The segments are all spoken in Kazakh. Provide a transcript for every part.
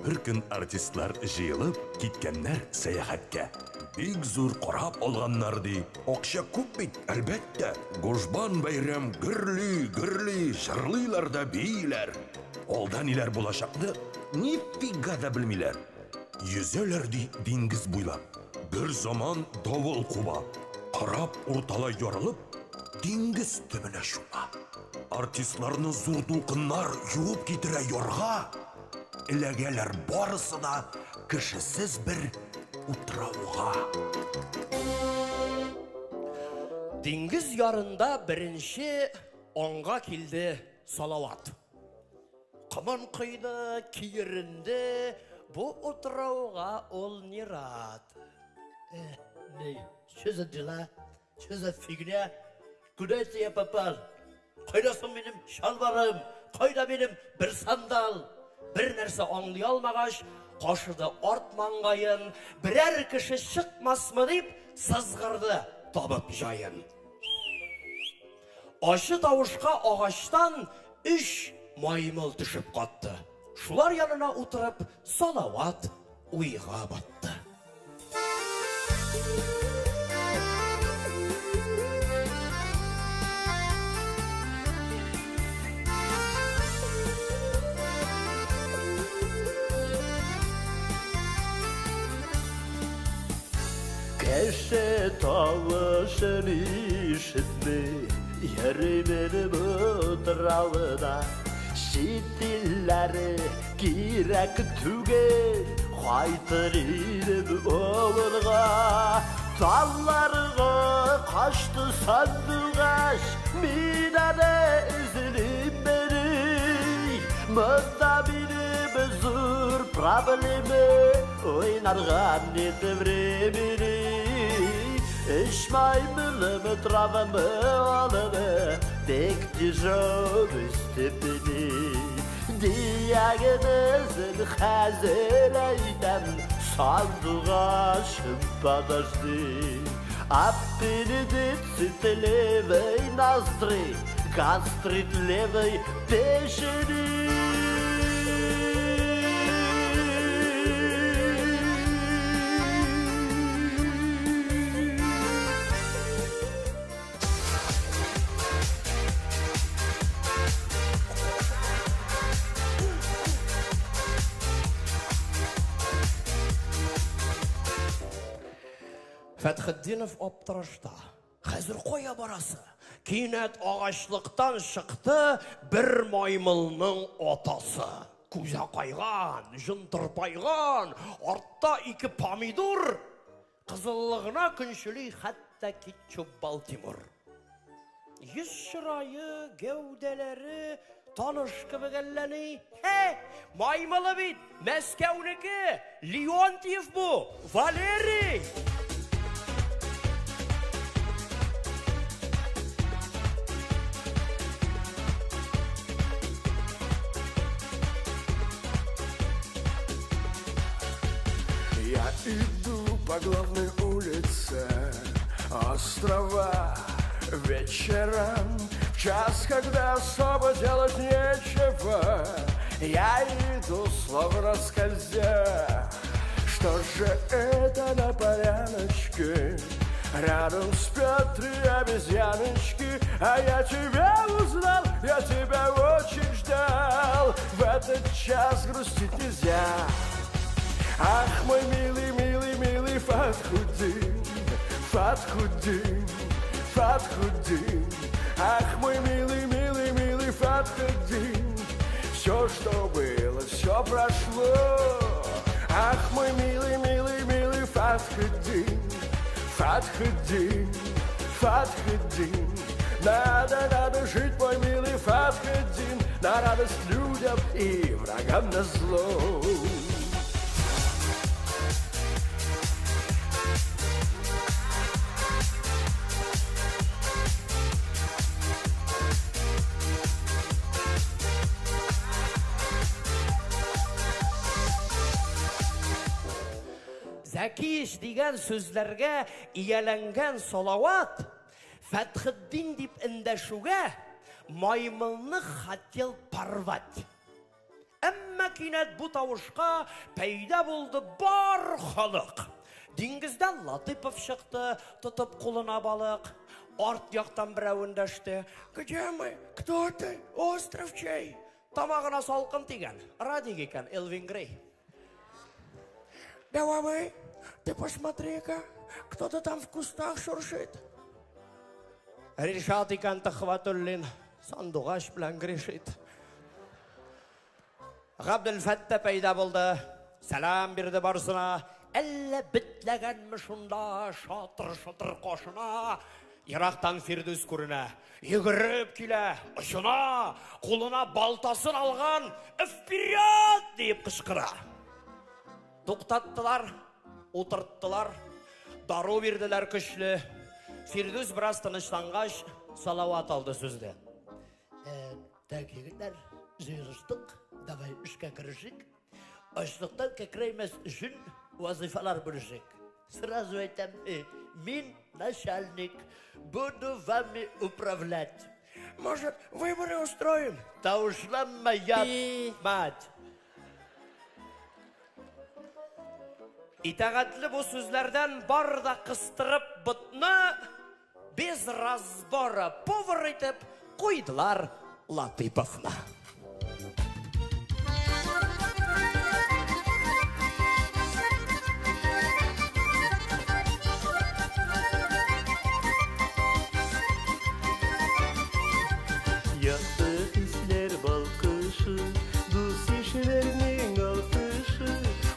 Бір күн артистлар жиылып, кеткеннер саяхатке. Бик зур корап алганнарды. Акча күп бит, әлбәттә. Гужбан бәйрәм гүрли, жырлыйлар да бийләр. Алда ниләр булачакны нифига да белмиләр. Йөзәләр диңгез буйлап. Бер заман давыл куба. Корап урталай ярылып, диңгез төбенә шуба. Артистларны зур дулкыннар юып китерә ярга. Эләгәләр барысы да кешесез бер утрауга. Диңгез ярында беренче аңга килде Салават. Кымын кыйды, киеринде, бу утрауга ол не рад. Что за дела? Что за фигня? Куда это я попал? Кайдасың менің шалбарым? Кайда менің бір сандал? Бір нәрсе аңлый алмагач, кашыды арт маңгайын, берәр кеше чыкмасмы дип сызгырды табып жайын. Ашы тавышка агачтан 3 маймыл төшеп катты. Шулар янына утырып, Салават уйга батты. Кеше тавышын ишетмей, йөри менеп утрауыда. Шитилләре кирәк түгел, кайтыр идем авылга. Талларга качты сандугач, мин аны эзлеп бери. Монда минем зур проблема, ойнарга нет времени. Эш маймылым травмы алымы, тек тяжелый степени. Диагнозын хәзер әйтәм, сандугачым подожди. Аппендицит левой ноздри, гастрит левой печени. Фәтхетдинов аптырашта. Хәзер кая барасы? Кинәт агачлыктан чыкты бер маймылның атасы. Күзә кайган, жын тырпайган, артта 2 помидор, кызыллыгына күнчүли хәтта кетчуп Балтимор. Йөз чырайы, гәүдәләре таныш кебек әлләни. Маймылы бит, Мәскәүнеке, Леонтьев бу, Валерий. Я иду по главной улице острова вечером, в час, когда особо делать нечего. Я иду словно скользя. Что же это на поляночке? Рядом спят 3 обезьяночки, а я тебя узнал, я тебя очень ждал. В этот час грустить нельзя. Ах, мой милый, милый, милый Фатхуддин, Фатхуддин, Фатхуддин. Ах, мой милый, милый, милый Фатхуддин, все, что было, все прошло. Ах, мой милый, милый, милый Фатхуддин, Фатхуддин, Фатхуддин. Надо жить, мой милый Фатхуддин, на радость людям и врагам назло. Зәкиш дигән сүзләргә ияләнгән Салават Фәтхетдин дип эндәшүгә маймылны хотел порвать. Әмма кинәт бу тавышка пәйда булды бар халык. Диңгездән Латыпов чыкты, тотып кулына балык. Арт яктан берәү эндәште. Где мы? Кто ты? Остров чей? Тамагына салкын тигән. Радик икән Элвин Грей. Давай, ты посмотри-ка, кто-то там в кустах шуршит. Ришат икән Төхвәтуллин, сандугач белән грешит. Габделфәттә пәйда булды, сәлам бирде барсына. Әллә битләгәнме шунда, шатыр-шатыр кашына. Ерактан Фирдүс күренә, йөгереп килә, очына, кулына балтасын алган, «Вперед!» дип кычкыра. Туктаттылар, утырттылар, дару бирделәр көчле. Фирдүс бераз тынычлангач, салават алды сүзде. Так, егетләр, җыелыштык, давай эшкә керешик. Ачлыктан кәкрәймәс өчен вазифалар бүлешик. Сразу әйтәм, мин начальник, буду вами управлять. Может, выборы устроим? Тавышланма, я мать. Итәгатьле бу сүзләрдән бар да кыстырып бутны без разбора повар итеп куйдылар Латыповны. Яқты кислер балкышы, дус ишелернең алтышы,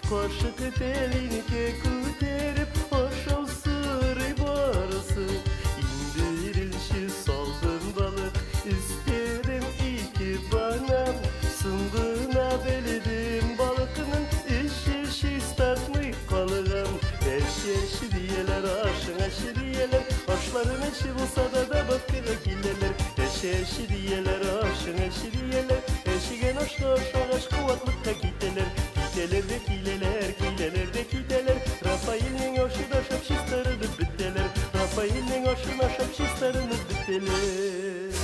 кошы көтелинке күтәреп, ашау сырый барысы. Индирилче салдым балык, истедем ике банан, соңгына беледем балыкның эшеши тартмый калган. Эшеши диеләр, ашыңа диеләр, ашларым эши булса да бакыга киләләр. Эшеши диеләр, ашыңа диеләр, эшиген ашаш куатлыкка китәләр. Китәләр дә киләләр, киләләр дә китәләр. Рафаэльнең ашыда шапчистарынып бетәләр. Рафаэльнең ашына шапчистарынып бетәләр.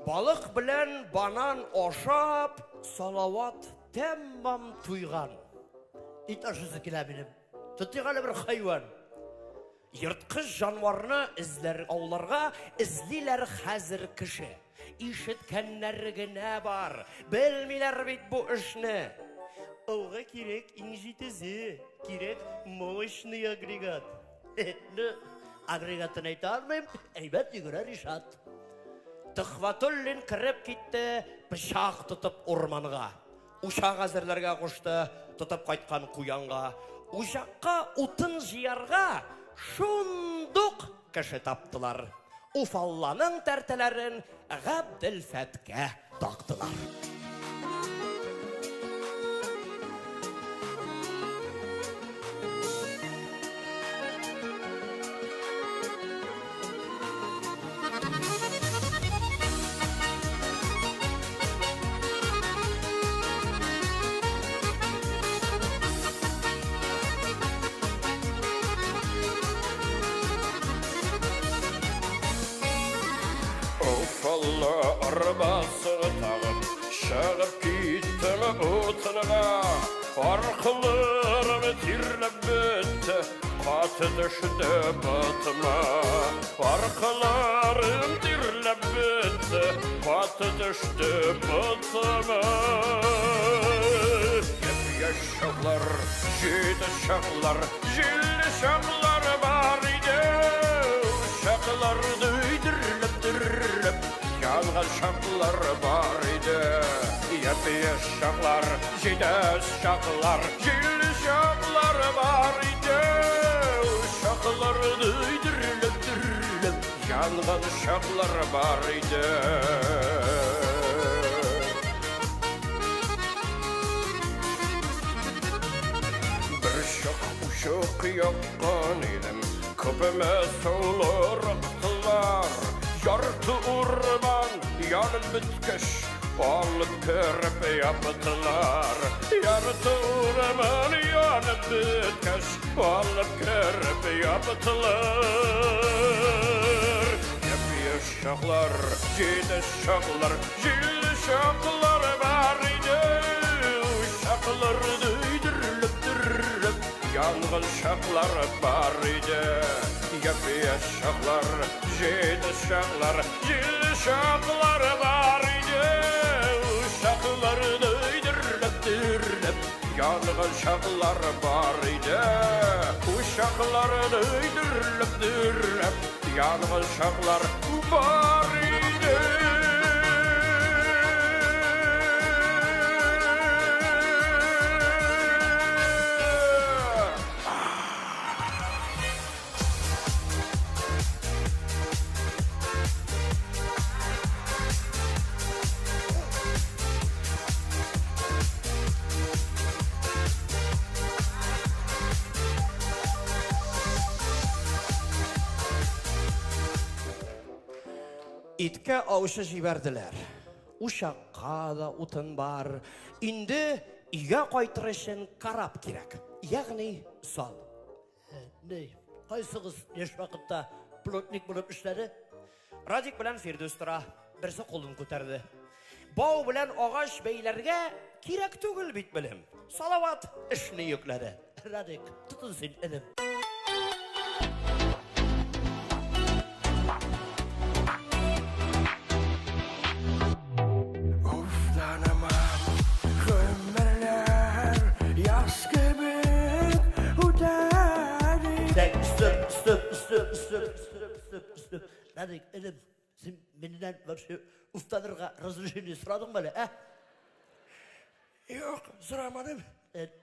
Балык белән банан ашап, салават тәмам туйган. Ит ашысы килә минем. Тотыганы бер хайван. Йырткыч жанварны эзләр ауларга эзлиләр хәзер кеше. Ишеткәннәр генә бар, белмиләр бит бу эшне. Ауга кирәк иң җитезе, кирәк мощный агрегат. Агрегатын әйтә алмыйм, әйбәт йөгерә Ришат. Төхвәтуллин кирип китте, пычак тотып урманга. Учак әзерләргә кушты, тотып кайткан куянга. Учакка утын җыярга шундук кеше таптылар. Уфалланың тәртәләрен Габделфәткә тактылар. Уфалла арбасы тағып, шығып киттім отынға. Арқылырым тирліп бітті, қаты düşті батыма. Арқылырым тирліп бітті, қаты düşті батыма. Еп шағлар, жеді шағлар, желі шағлар бар иде. Шағларды үйдіріліп, yanğın şaqlar var idi. Yepyeni şaqlar, jides şaqlar, jilli şaqlar var idi. Şaqlar düydürülüp, yanğın şaqlar var idi. Bir şaq uşaq yaqqan idim, köpüme soğlar aqtılar. Yartı urman yanıp bitkeş, Alıp körüp yaptılar Yarıtılımın yanıp bütkes Alıp körüp yaptılar Yapıyor şaklar, cide şaklar Cilli şaklar var idi Şaklar düydürülüp dürülüp Yangın şaklar var idi Yapıyor şaklar, cide şaklar Cilli şaklar var idi Şaklar düydürülüp dürülüp Yangın şaklar var idi Uşaklar düydürülüp dürülüp Yangın şaklar var idi Itke avışı жибердилер. Ушаққа да утын бар. Инде үйге қайтырышын қарап керек. Яғни сал. Ne? Kaysınız yaş vakitte plotnik bulup işleri? Радик белән Фирдус тора. Берсе қолын көтәрде. Бау белән агач бәйләргә кирәк түгел бит белем. Салават эшне йөкләде. Radik, tutun sen elim. Stop. Radik, elim. Sen benden şu ustanırga razılışını sıradın böyle, ha? Yok, сұрamadım.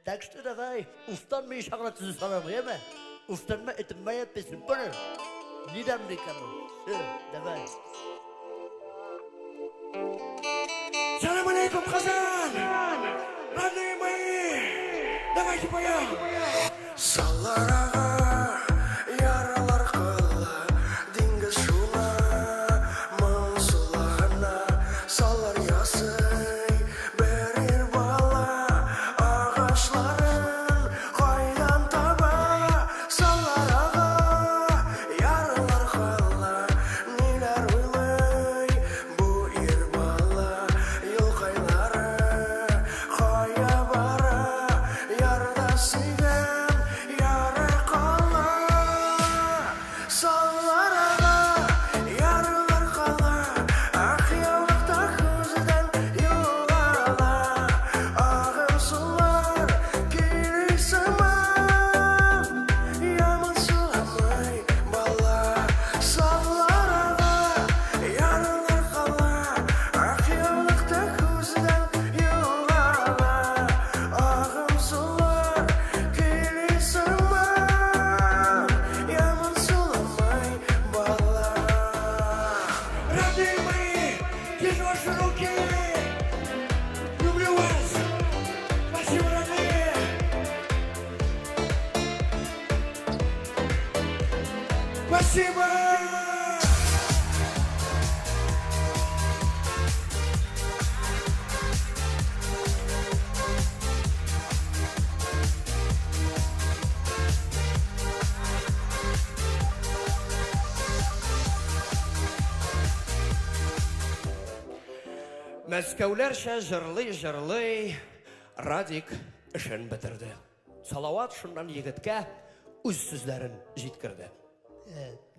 Так что давай, устанмай шағыратсыз саламы, еме? Устанма etmeye etmesin, bunu. Neden reklamı? Давай. Салам алейкум, Қазан! Родные мои! Давайте поем! Салларға яралар қылы Деңгіз шула мұң сұлағына Салар ясый берер бала Ағашларын қайдан таба Салларға яралар қылы Нелер ойлай бұл ер бала Елқайлары қая бара Ярда сүйген яры қала Салларға ярылар қала Ақиялықта көзден юғала Ағым сұлар келесімім Яман сұламай бала Салларға ярылар қала Ақиялықта көзден юғала Ағым сұлар келесімім Яман сұламай бала Родные мои, здесь ваши руки! Люблю вас! Спасибо, родные! Спасибо! Мәскәүләршә жырлый, Радик эшен бетерде. Салават шуннан егеткә үз сүзләрен җиткерде.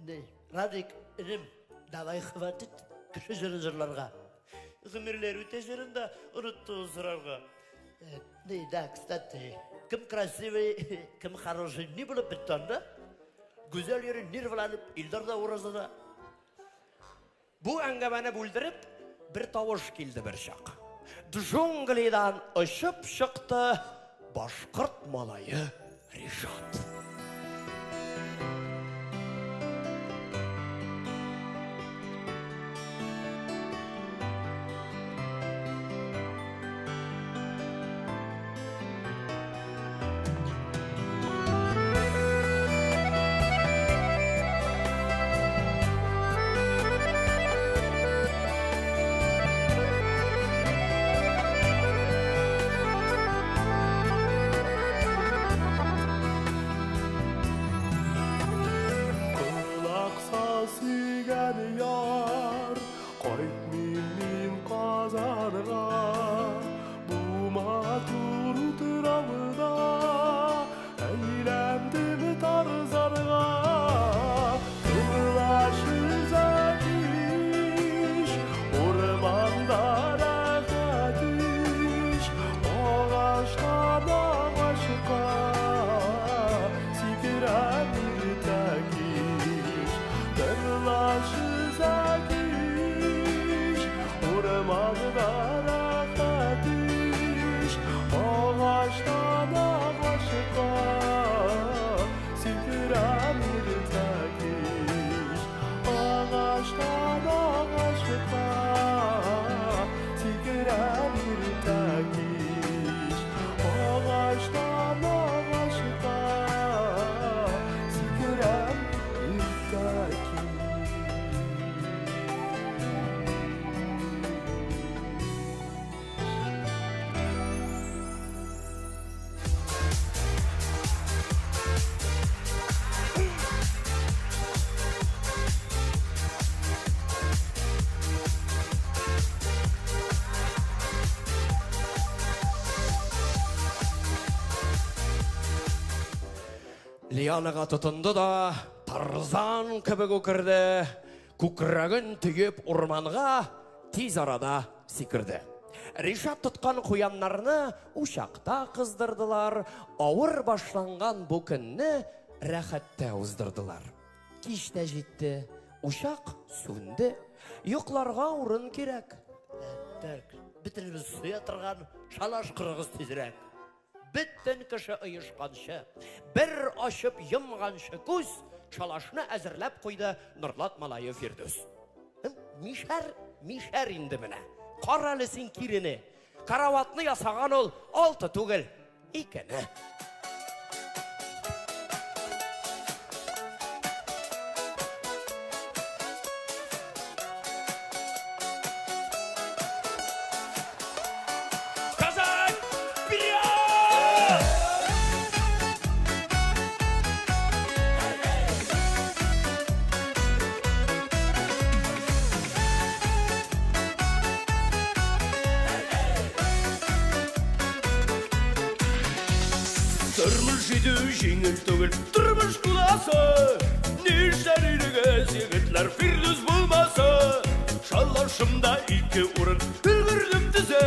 Ne? Radik, elim. Давай хватит. Кіші жыры-жырларға. Гомерләр үтә җырында онытты сорарга. Не, да, кстати. Кім красивый, кім хороший. Не болып бітті анда? Güzel yeri nirvalanып, Илдар да уразада. Бу әңгәмәне бүлдереп, bir тавыш килде бер чак. Джунглидан очып чыкты башкорт малае Ришат. Tarzanға бума тур турамыда әйләндім Tarzanға Тырлашыз әкиш Орманда рәхәт иш Ағаштан ағашқа Сикірәм тәкиш Тырлашыз әкиш Орманда рәхәт иш Ағаштан ағашқа Сикірәм тәкиш Ағаштан ағашқа Сикірәм тәкиш Ағаштан ағашқа Сикірәм тәкиш Лианаға тұтынды да, Тарзан кібі көкірді, көкірегін түйіп орманға тез арада секірді. Ришат тұтқан қоянларны ушақта қыздырдылар, ауыр башланған бұл күнні рәхәтті уздырдылар. Кеште жетті, ушақ сөнді, ұйқларға орын керек. Бітіріміз сұя тұрған шалаш қырғыз тезірек. Біттін кіші ұйышқаншы, бір ашып йымғаншы көз, шалашыны әзірләп қойды Нұрлат Малайы Фирдус. Мишәр инді міне. Қар әлісін киріні. Караватны ясаған ол 6 түгіл, 2-ні. Тұрмыш жету жеңіл түгіл, тұрмыш құласы, нешәрілігі зегітлер Фирдус болмасы. Шалашымда 2 орын, үлгірдім тізе,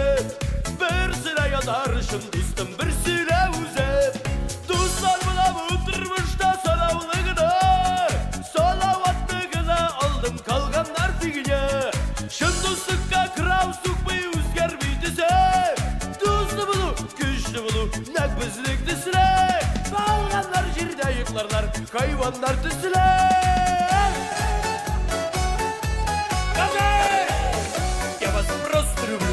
бір сірә ятар шын достым, бір сірә өзі. Достар бұлам отырмышта салаулығына, салауаттығына алдым қалғандар фигіне. Шын достыққа қырау сұқпай өзгермейдізе, досты бұлу, күшті бұлу, нәк біздік тісіле. Балғандар жерде айықларлар, хайвандар тісіле. Я вас просто люблю.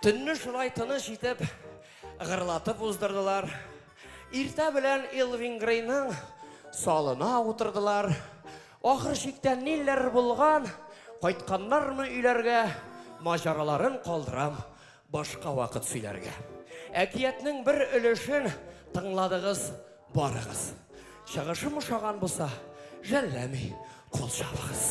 Түнні шулай тыныш етіп, ғырлатып уздырдылар. Ирта білән Элвин Грейнің салына отырдылар. Ақыр шектен нелер болған, қайтқанлармы үйлерге, мажараларын қалдырам башқа вақыт сөйлерге. Әкиетнің бір үлішін тыңладығыз, барығыз. Шығышым ұшаған болса, жәлләмей қол жабығыз.